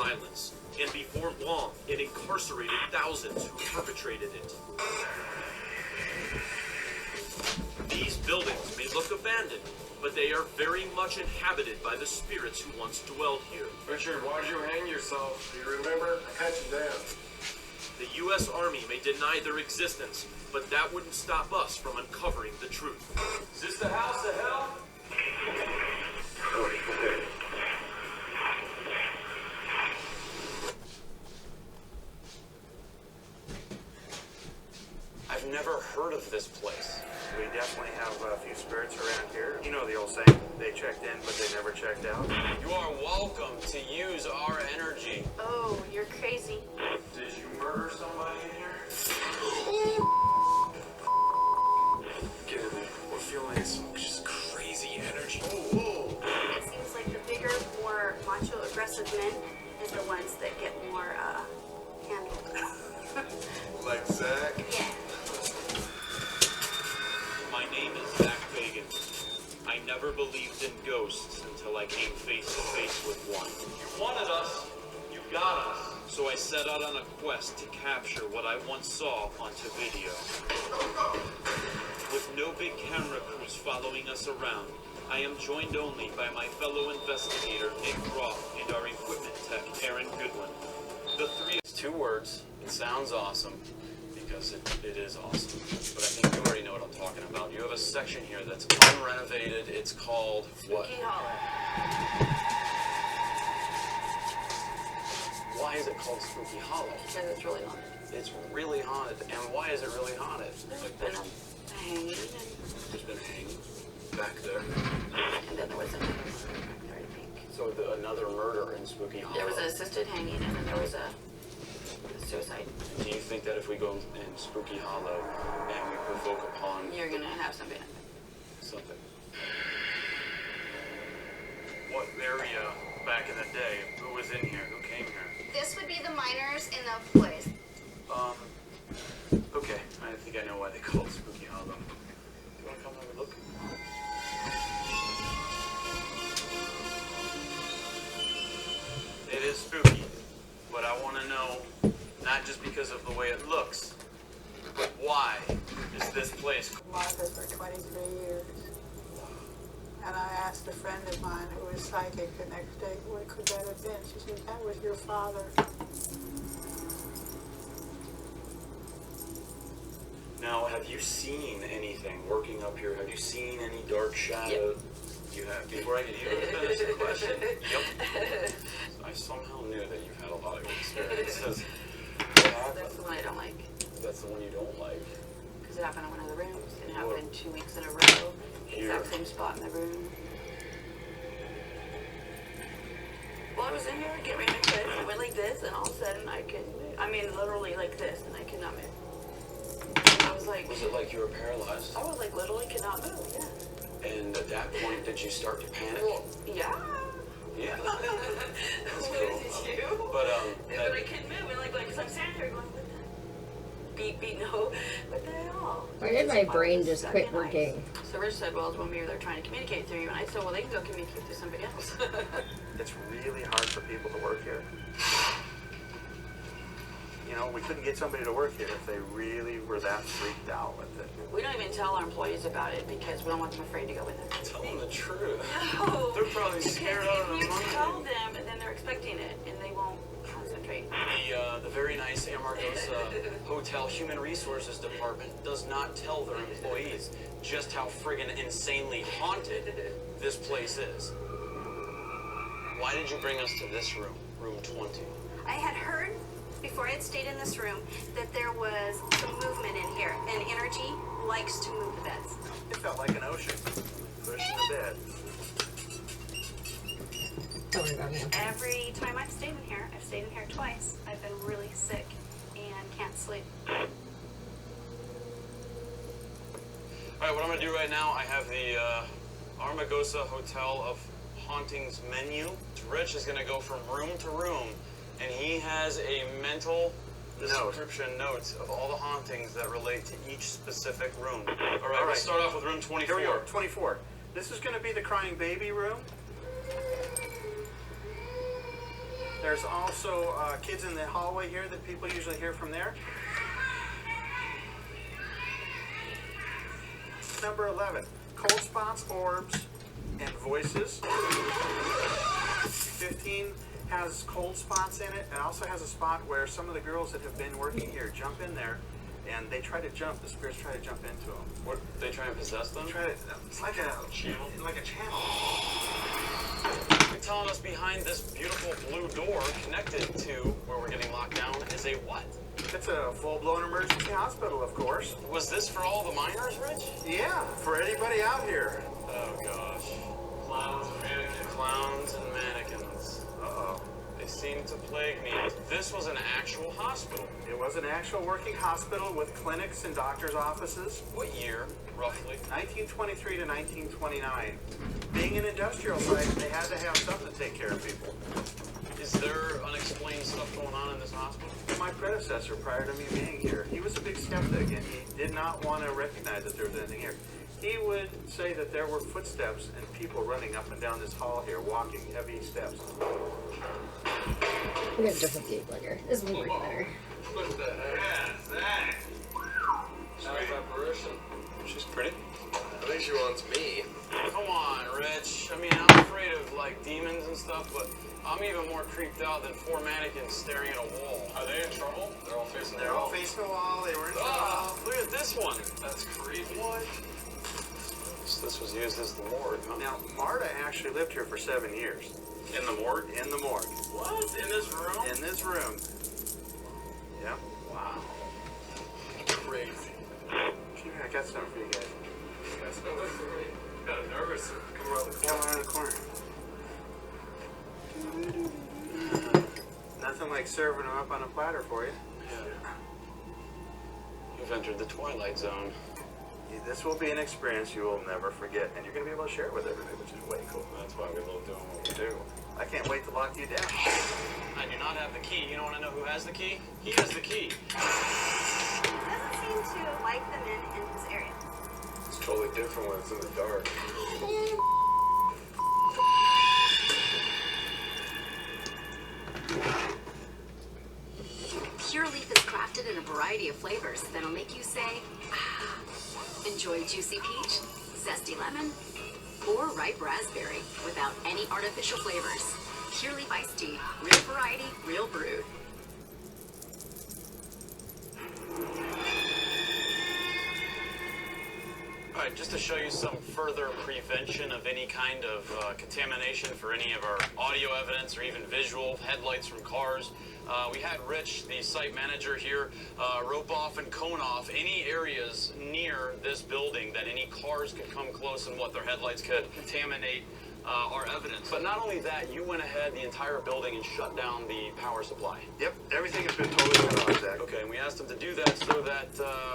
violence, and before long, it incarcerated thousands who perpetrated it. These buildings may look abandoned, but they are very much inhabited by the spirits who once dwelled here. Richard, why'd you hang yourself? Do you remember? I cut you down. The U.S. Army may deny their existence, but that wouldn't stop us from uncovering the truth. Is this the house of hell? I've never heard of this place. We definitely have a few spirits around here. You know the old saying, they checked in, but they never checked out. You are welcome to use our energy. Oh, you're crazy. Did you murder somebody in here? Get in there. We're feeling some just crazy energy. It seems like the bigger, more macho, aggressive men is the ones that get more handled. Like Zach? Yeah. My name is Zach Fagan. I never believed in ghosts until I came face to face with one. You wanted us, you got us. So I set out on a quest to capture what I once saw onto video. With no big camera crews following us around, I am joined only by my fellow investigator Nick Roth and our equipment tech Aaron Goodwin. The three is 2 words. It sounds awesome because it is awesome. But I think you already know what I'm talking about. You have a section here that's unrenovated. It's called what? Spooky Hollow. Why is it called Spooky Hollow? Because it's really haunted. It's really haunted. And why is it really haunted? There's been a hanging, and There's been a hanging back there. then there was another murder back there, I think. So another murder in Spooky Hollow. There was an assisted hanging, and then there was a suicide. Do you think that if we go in Spooky Hollow and we provoke upon You're gonna have something. something? What area back in the day? Who was in here? Who came here? This would be the miners in the place. Okay. I think I know why they call it Spooky Hollow. Do you want to come have a look? It is spooky, but I want to know, not just because of the way it looks, but why is this place? Martha for 23 years. And I asked a friend of mine who was psychic the next day, what could that have been? She said, that was your father. Now, have you seen anything working up here? Have you seen any dark shadow? Yep. You have. Before I could even finish the question. Yep. I somehow knew that you've had a lot of experiences. That's the one I don't like. That's the one you don't like. Because it happened in one of the rooms. It happened 2 weeks in a row. Here. Exact same spot in the room. Well, I was in here getting ready to quit. I went like this, and all of a sudden I couldn't move. I mean, literally like this, and I could not move. And I was like... Was it like you were paralyzed? I was like literally could not move, yeah. And at that point, did you start to panic? Well, yeah. Yeah. What That's did cool. you? But, But I couldn't move, and like, cause I'm standing there going, what the? Beep, no. What the hell? Why did my brain just quit working? So Rich said, well, it's when we were there trying to communicate through you. And I said, well, they can go communicate through somebody else. It's really hard for people to work here. You know, we couldn't get somebody to work here if they really were that freaked out with it. We don't even tell our employees about it because we don't want them afraid to go in there. Tell them the truth. No. They're probably Because scared out of their if you mind. tell them, and then they're expecting it, and they won't concentrate. The very nice Amargosa Hotel Human Resources Department does not tell their employees just how friggin' insanely haunted this place is. Why did you bring us to this room, room 20? I had heard, before I had stayed in this room, that there was some movement in here, and energy likes to move the beds. It felt like an ocean. Pushing the bed. Don't worry about me. Every time I've stayed in here twice, I've been really sick and can't sleep. Alright, what I'm gonna do right now, I have the Amargosa Hotel of Hauntings menu. Rich is gonna go from room to room, and he has a mental description notes of all the hauntings that relate to each specific room. Alright, let's start off with room 24. Here we are, 24. This is gonna be the crying baby room. There's also kids in the hallway here that people usually hear from there. Number 11, cold spots, orbs, and voices. 15 has cold spots in it. It also has a spot where some of the girls that have been working here jump in there, and they try to jump. The spirits try to jump into them. What? They try and possess them? It's like a channel. Like a channel. You're telling us behind this beautiful blue door connected to where we're getting locked down is a what? It's a full-blown emergency hospital, of course. Was this for all the miners, Rich? Yeah, for anybody out here. Oh gosh. Clowns and mannequins. Uh-oh. They seem to plague me. This was an actual hospital. It was an actual working hospital with clinics and doctors' offices. What year, roughly? 1923 to 1929. Being an industrial site, they had to have something to take care of people. Is there unexplained stuff going on in this hospital? My predecessor, prior to me being here, he was a big skeptic, and he did not want to recognize that there was anything here. He would say that there were footsteps and people running up and down this hall here, walking heavy steps. We got a different view here. This is way better. What the heck is that? Nice apparition. She's pretty. I think she wants me. Come on, Rich. I mean, I'm afraid of, like, demons and stuff, but I'm even more creeped out than 4 mannequins staring at a wall. Are they in trouble? They're all facing the wall. They're all facing the wall. They were in Ah, trouble. look at this one. That's creepy. What? So this was used as the morgue, huh? Now, Marta actually lived here for 7 years. In the morgue? In the morgue. What? In this room? In this room. Yep. Wow. Crazy. I got something for you guys. That's nothing for me. Kind of nervous. Come around the Come corner. around the corner. Nothing like serving them up on a platter for you. You've entered the Twilight Zone. This will be an experience you will never forget, and you're going to be able to share it with everybody, which is way cool. That's why we love doing what we do. I can't wait to lock you down. I do not have the key. You don't want to know who has the key? He has the key. Doesn't seem to like them in his area. It's totally different when it's in the dark. Pure Leaf is crafted in a variety of flavors that'll make you say, ah. Enjoy juicy peach, zesty lemon, or ripe raspberry without any artificial flavors. Pure Leaf iced tea, real variety, real brewed. All right, just to show you some further prevention of any kind of contamination for any of our audio evidence or even visual headlights from cars, we had Rich, the site manager here, rope off and cone off any areas near this building that any cars could come close and their headlights could contaminate our evidence. But not only that, you went ahead the entire building and shut down the power supply. Yep, everything has been totally cut off, Zach. Okay, and we asked them to do that so that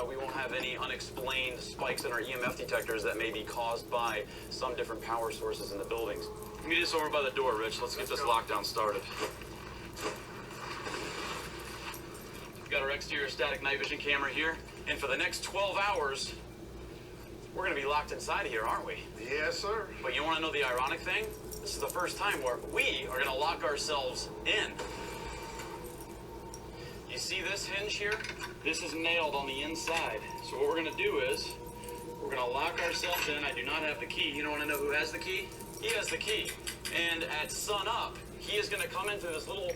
we won't have any unexplained spikes in our EMF detectors that may be caused by some different power sources in the buildings. Meet us over by the door, Rich. Let's get this lockdown started. We've got our exterior static night vision camera here, and for the next 12 hours, we're going to be locked inside here, aren't we? Yes, sir. But you want to know the ironic thing? This is the first time where we are going to lock ourselves in. You see this hinge here? This is nailed on the inside. So what we're going to do is, we're going to lock ourselves in. I do not have the key. You don't want to know who has the key? He has the key. And at sun up, he is going to come into this little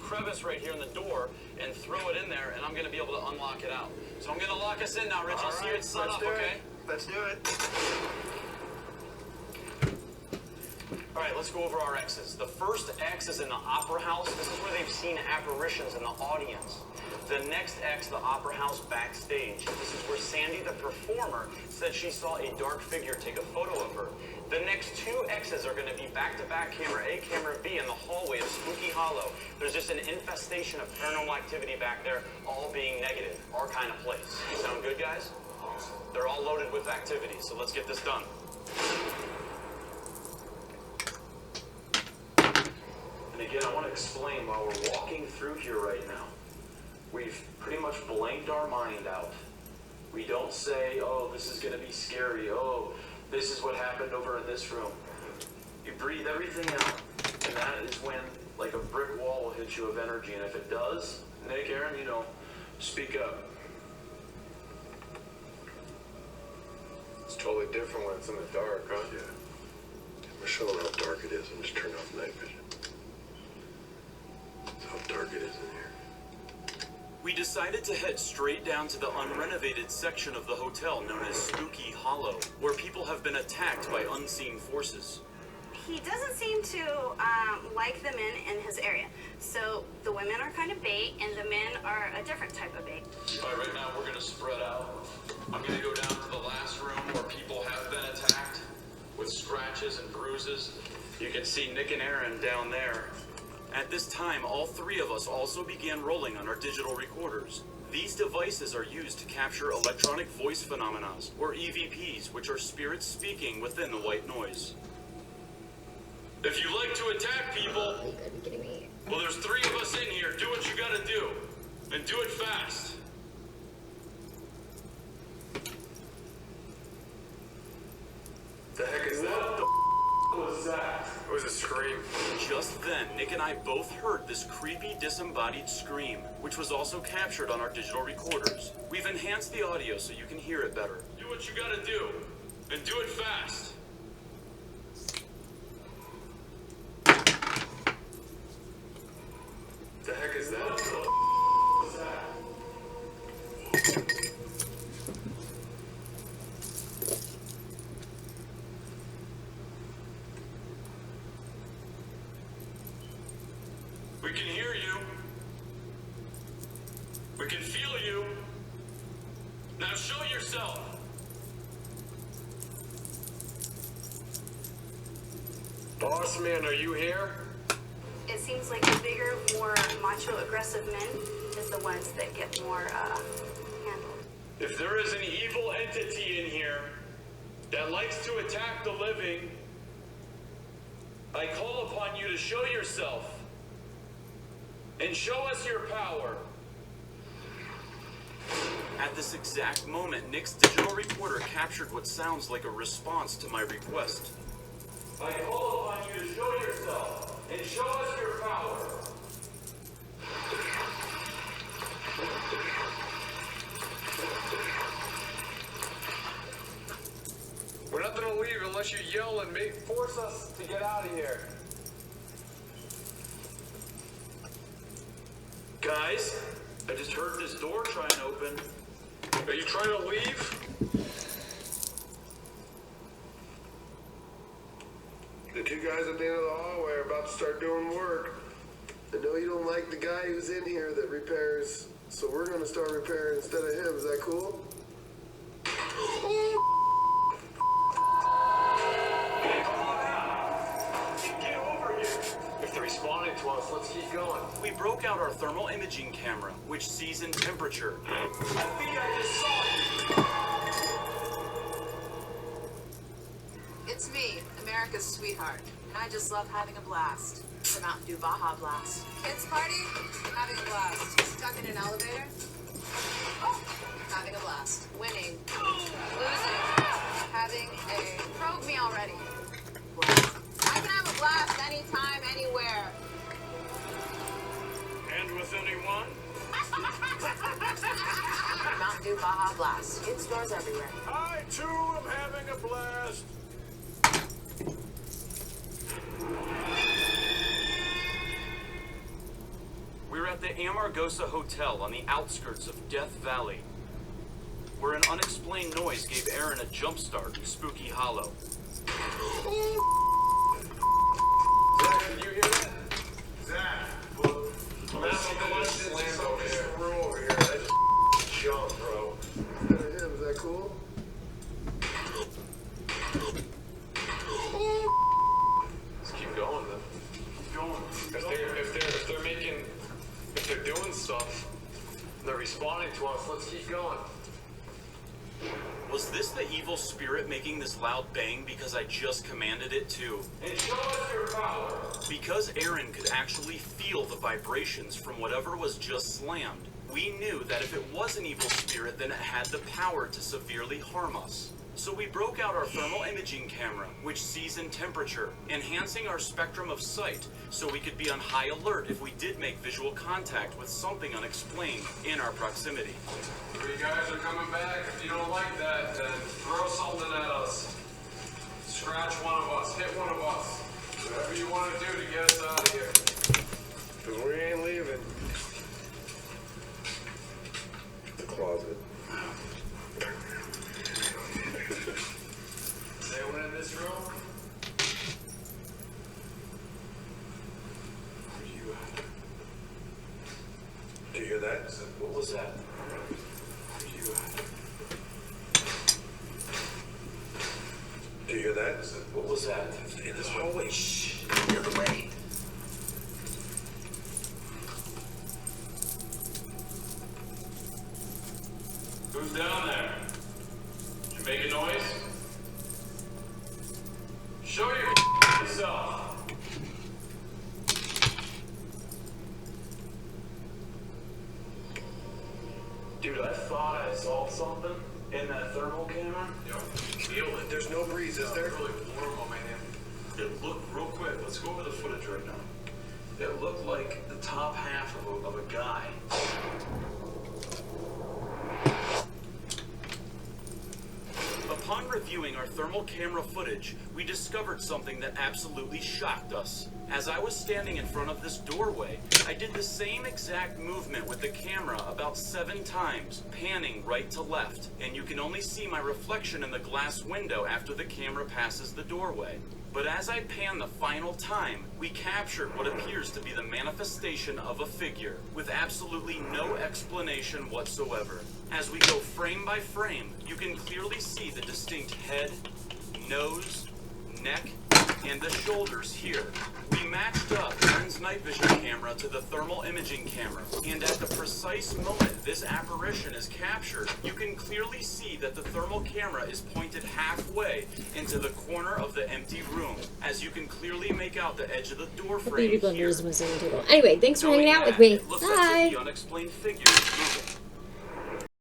crevice right here in the door and throw it in there, and I'm going to be able to unlock it out. So I'm going to lock us in now, Rich. I'll see you at sun up, okay? Let's do it. All right, let's go over our X's. The first X is in the Opera House. This is where they've seen apparitions in the audience. The next X, the Opera House backstage. This is where Sandy, the performer, said she saw a dark figure take a photo of her. The next 2 X's are going to be back-to-back camera A, camera B in the hallway of Spooky Hollow. There's just an infestation of paranormal activity back there, all being negative. Our kind of place. Sound good, guys? They're all loaded with activity, so let's get this done. And again, I want to explain while we're walking through here right now, we've pretty much blanked our mind out. We don't say, oh, this is going to be scary. Oh, this is what happened over in this room. You breathe everything out, and that is when like a brick wall will hit you of energy, and if it does, Nick, Aaron, you know, speak up. It's totally different when it's in the dark, huh? Yeah. We're showing how dark it is. I'm just turning off night vision. That's how dark it is in here. We decided to head straight down to the unrenovated section of the hotel known as Spooky Hollow, where people have been attacked by unseen forces. He doesn't seem to like the men in his area. So the women are kind of bait, and the men are a different type of bait. All right, right now we're gonna spread out. I'm gonna go down to the last room where people have been attacked with scratches and bruises. You can see Nick and Aaron down there. At this time, all three of us also began rolling on our digital recorders. These devices are used to capture electronic voice phenomena, or EVPs, which are spirits speaking within the white noise. If you like to attack people, Oh, you gotta be kidding me. well, there's three of us in here. Do what you gotta do, and do it fast. The heck is that? What was that? It was a scream. Just then, Nick and I both heard this creepy, disembodied scream, which was also captured on our digital recorders. We've enhanced the audio so you can hear it better. Do what you gotta do, and do it fast. The heck is that? What was that? We can hear you. We can feel you. Now show yourself. Boss man, are you here? It seems like the bigger, more macho, aggressive men is the ones that get more handled. If there is an evil entity in here that likes to attack the living, I call upon you to show yourself and show us your power. At this exact moment, Nick's digital recorder captured what sounds like a response to my request. I call upon you to show yourself and show us your power. We're not gonna leave unless you yell and force us to get out of here. Guys, I just heard this door try and open. Are you trying to leave? The two guys at the end of the hallway are about to start doing work. I know you don't like the guy who's in here that repairs, so we're gonna start repairing instead of him. Is that cool? Get over here. If they're responding to us, let's keep going. We broke out our thermal imaging camera, which sees in temperature. I think I just saw it. It's me, America's sweetheart, and I just love having a blast. The Mountain Dew Baja Blast. Kids party? Having a blast. Stuck in an elevator? Oh, having a blast. Winning. Losing. Having a... Probe me already. Blast. I can have a blast anytime, anywhere. And with anyone? Mountain Dew Baja Blast. In stores everywhere. I too am having a blast. We're at the Amargosa Hotel on the outskirts of Death Valley, where an unexplained noise gave Aaron a jump start in Spooky Hollow. Zach, did you hear that? Zach, look, I'm asking the question over here. I just jumped, bro. Instead of him, is that cool? Let's keep going then. If they're doing stuff, they're responding to us, let's keep going. Was this the evil spirit making this loud bang because I just commanded it to? And show us your power! Because Aaron could actually feel the vibrations from whatever was just slammed, we knew that if it was an evil spirit, then it had the power to severely harm us. So we broke out our thermal imaging camera, which sees in temperature, enhancing our spectrum of sight so we could be on high alert if we did make visual contact with something unexplained in our proximity. You guys are coming back. If you don't like that, then throw something at us. Scratch one of us, hit one of us. Whatever you want to do to get us out of here. Because we ain't leaving. The closet. Is anyone in this room? Where you at? Do you hear that? What was that? Where you at? Do you hear that? What was that? In this hallway. Shh. The other way. Who's down there? Did you make a noise? Show yourself. Dude, I thought I saw something in that thermal camera. Yo, feel it. There's no breeze, is there? It's really warm on my hand. It looked real quick. Let's go over the footage right now. It looked like the top half of a guy. Upon reviewing our thermal camera footage, we discovered something that absolutely shocked us. As I was standing in front of this doorway, I did the same exact movement with the camera about 7 times, panning right to left, and you can only see my reflection in the glass window after the camera passes the doorway. But as I pan the final time, we captured what appears to be the manifestation of a figure, with absolutely no explanation whatsoever. As we go frame by frame, you can clearly see the distinct head, nose, neck, and the shoulders here. We matched up Aaron's night vision camera to the thermal imaging camera, and at the precise moment this apparition is captured, you can clearly see that the thermal camera is pointed halfway into the corner of the empty room, as you can clearly make out the edge of the door frame Beauty here. blenders was in table. Anyway, thanks for hanging out with me. It looks as Bye. if the unexplained figure is moving.